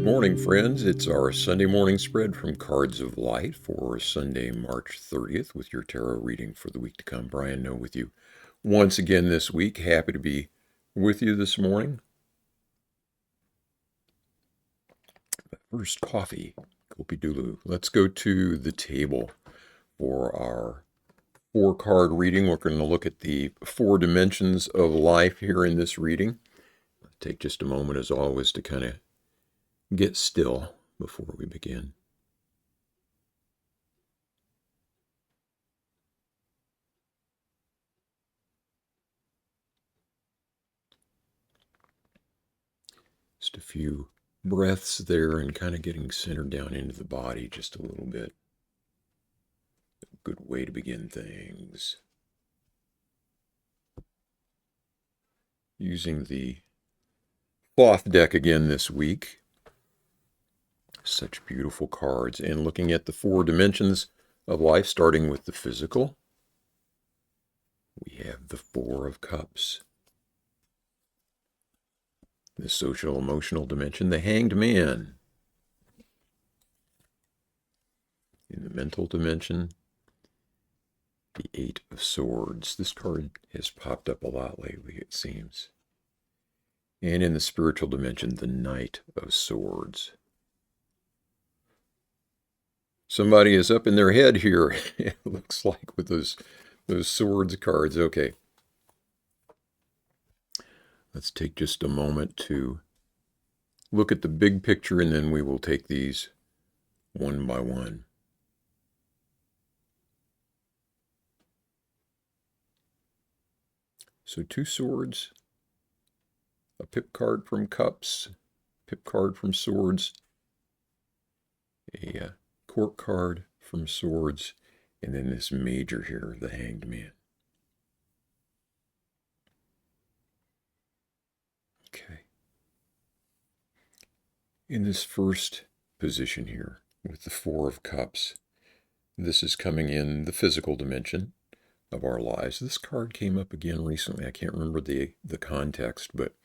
Good morning, friends. It's our Sunday morning spread from Cards of Light for Sunday, March 30th, with your tarot reading for the week to come. Brian Noe with you once again this week. Happy to be with you this morning. First, coffee, Kopi Dulu. Let's go to the table for our 4-card reading. We're going to look at the 4 dimensions of life here in this reading. Take just a moment, as always, to kind of get still before we begin. Just a few breaths there and kind of getting centered down into the body just a little bit. A good way to begin things. Using the cloth deck again this week. Such beautiful cards. And looking at the 4 dimensions of life, starting with the physical. We have the 4 of Cups. The social emotional dimension, the Hanged Man. In the mental dimension, the 8 of Swords. This card has popped up a lot lately, it seems. And in the spiritual dimension, the Knight of Swords. Somebody is up in their head here, it looks like, with those swords cards. Okay. Let's take just a moment to look at the big picture, and then we will take these one by one. So 2 swords, a pip card from Cups, pip card from Swords, a court card from Swords, and then this major here, the Hanged Man. Okay. In this first position here, with the 4 of Cups, this is coming in the physical dimension of our lives. This card came up again recently. I can't remember the context, but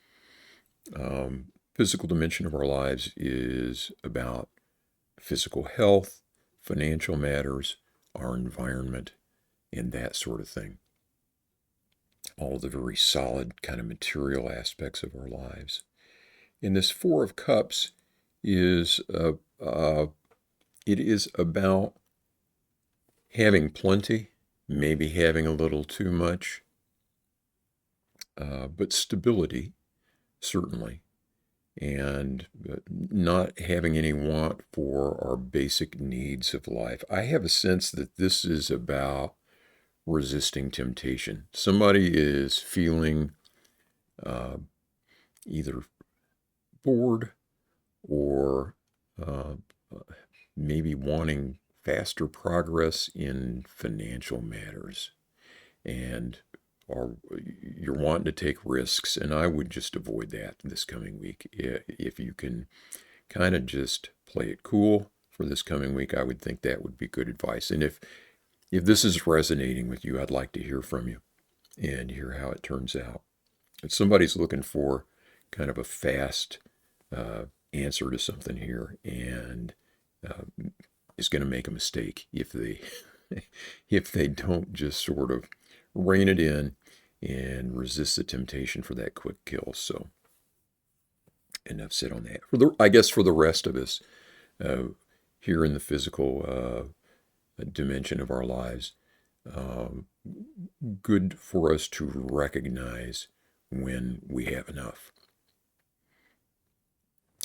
physical dimension of our lives is about physical health, financial matters, our environment, and that sort of thing. All the very solid kind of material aspects of our lives. And this 4 of Cups is it is about having plenty, maybe having a little too much, but stability, certainly, and not having any want for our basic needs of life. I have a sense that this is about resisting temptation. Somebody is feeling either bored or maybe wanting faster progress in financial matters, and you're wanting to take risks, and I would just avoid that this coming week. If you can kind of just play it cool for this coming week, I would think that would be good advice. And if this is resonating with you, I'd like to hear from you and hear how it turns out. If somebody's looking for kind of a fast answer to something here, and is going to make a mistake if they don't just sort of rein it in and resist the temptation for that quick kill. So enough said on that. I guess for the rest of us here in the physical dimension of our lives, good for us to recognize when we have enough.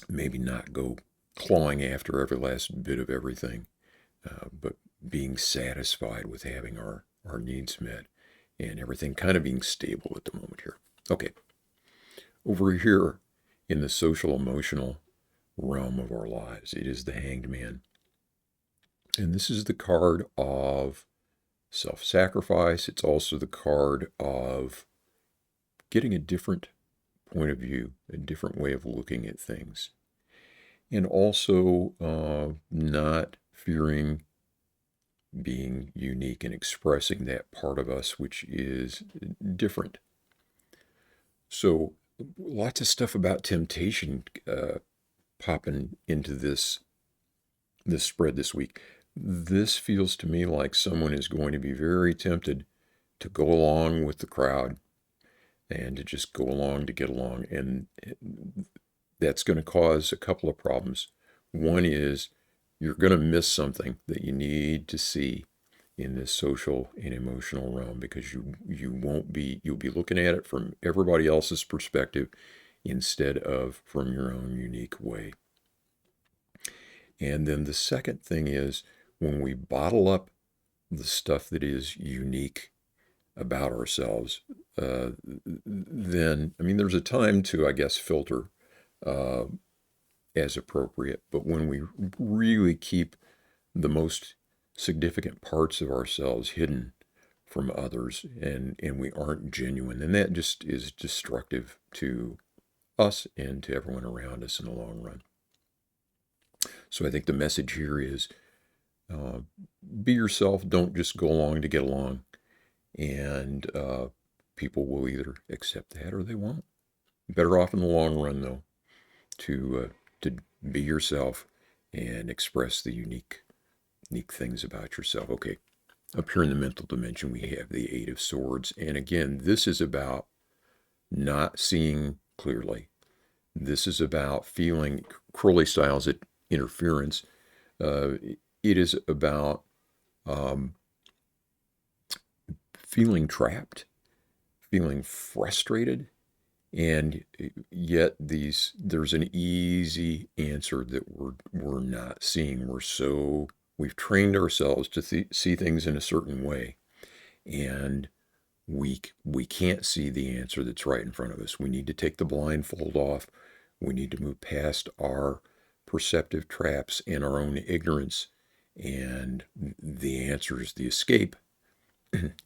Maybe not go clawing after every last bit of everything, but being satisfied with having our needs met and everything kind of being stable at the moment here. Okay. Over here in the social emotional realm of our lives, it is the Hanged Man. And this is the card of self-sacrifice. It's also the card of getting a different point of view, a different way of looking at things. And also not fearing being unique and expressing that part of us which is different. So lots of stuff about temptation popping into this spread this week. This feels to me like someone is going to be very tempted to go along with the crowd and to just go along to get along. And that's going to cause a couple of problems. One is you're going to miss something that you need to see in this social and emotional realm, because you'll be looking at it from everybody else's perspective instead of from your own unique way. And then the second thing is, when we bottle up the stuff that is unique about ourselves, then, I mean, there's a time to, I guess, filter uh, as appropriate. But when we really keep the most significant parts of ourselves hidden from others, and we aren't genuine, then that just is destructive to us and to everyone around us in the long run. So I think the message here is, uh, be yourself. Don't just go along to get along. And people will either accept that or they won't. Better off in the long run, though, to be yourself and express the unique things about yourself. Okay, up here in the mental dimension, we have the Eight of Swords. And again, this is about not seeing clearly. This is about feeling, Crowley styles it, interference. It is about feeling trapped, feeling frustrated, and yet there's an easy answer that we're not seeing. We've trained ourselves to see things in a certain way, and we can't see the answer that's right in front of us. We need to take the blindfold off. We need to move past our perceptive traps and our own ignorance, and the answer is the escape.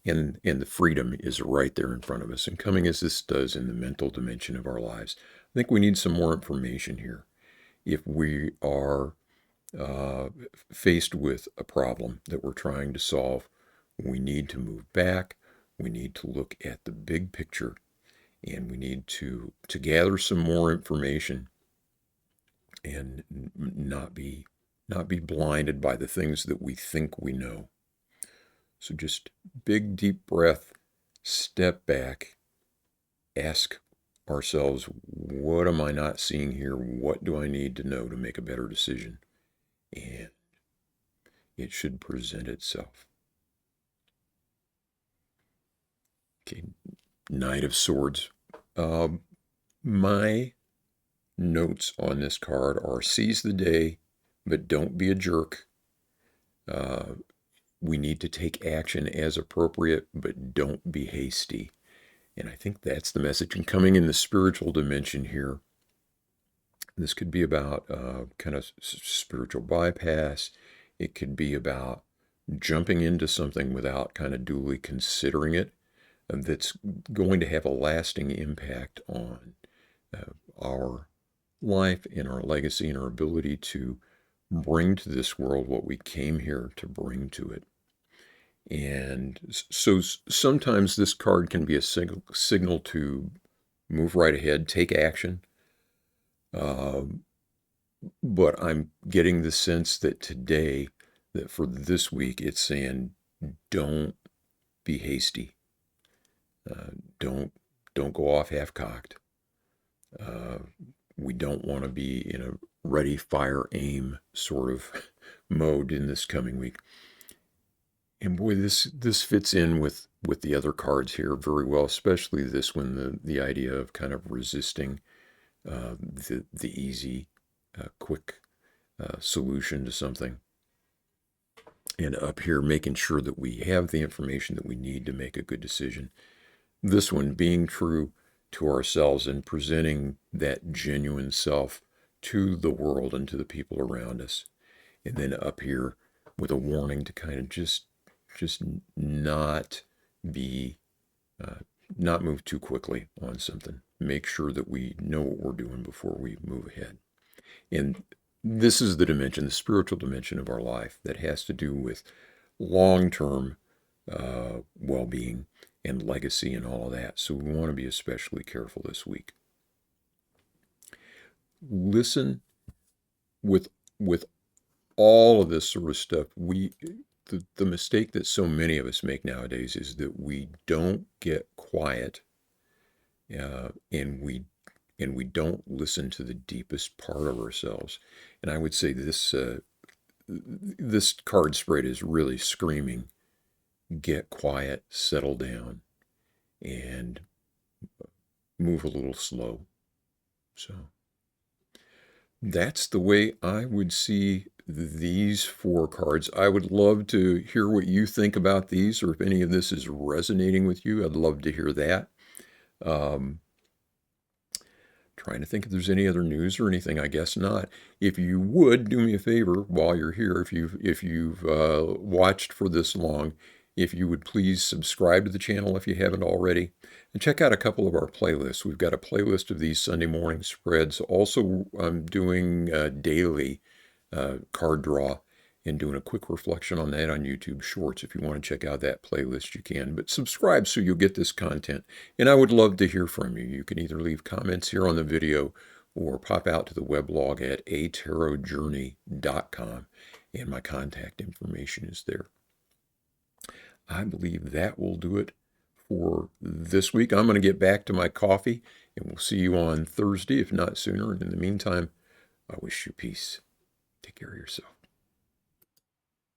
And the freedom is right there in front of us. And coming as this does in the mental dimension of our lives, I think we need some more information here. If we are faced with a problem that we're trying to solve, we need to move back. We need to look at the big picture, and we need to gather some more information and not be blinded by the things that we think we know. So just big, deep breath, step back, ask ourselves, what am I not seeing here? What do I need to know to make a better decision? And it should present itself. Okay, Knight of Swords. My notes on this card are: seize the day, but don't be a jerk. We need to take action as appropriate, but don't be hasty. And I think that's the message. And coming in the spiritual dimension here, this could be about kind of spiritual bypass. It could be about jumping into something without kind of duly considering it, that's going to have a lasting impact on our life and our legacy and our ability to bring to this world what we came here to bring to it. And so sometimes this card can be a signal to move right ahead, take action. But I'm getting the sense that today, that for this week, it's saying, don't be hasty. Don't go off half-cocked. We don't want to be in a ready, fire, aim sort of mode in this coming week. And boy, this fits in with the other cards here very well, especially this one, the idea of kind of resisting the easy, quick solution to something. And up here, making sure that we have the information that we need to make a good decision. This one, being true to ourselves and presenting that genuine self to the world and to the people around us. And then up here with a warning to kind of just not be, not move too quickly on something. Make sure that we know what we're doing before we move ahead. And this is the dimension, the spiritual dimension of our life, that has to do with long-term well-being and legacy and all of that. So we want to be especially careful this week. Listen with with all of this sort of stuff, the mistake that so many of us make nowadays is that we don't get quiet, and we don't listen to the deepest part of ourselves. And I would say this card spread is really screaming, get quiet, settle down, and move a little slow. So that's the way I would see these four cards. I would love to hear what you think about these, or if any of this is resonating with you. I'd love to hear that. Trying to think if there's any other news or anything. I guess not. If you would do me a favor while you're here, if you've watched for this long, if you would please subscribe to the channel if you haven't already, and check out a couple of our playlists. We've got a playlist of these Sunday morning spreads. Also, I'm doing a daily card draw and doing a quick reflection on that on YouTube Shorts. If you want to check out that playlist, you can. But subscribe so you'll get this content. And I would love to hear from you. You can either leave comments here on the video or pop out to the weblog at atarotjourney.com, and my contact information is there. I believe that will do it for this week. I'm going to get back to my coffee, and we'll see you on Thursday, if not sooner. And in the meantime, I wish you peace. Take care of yourself.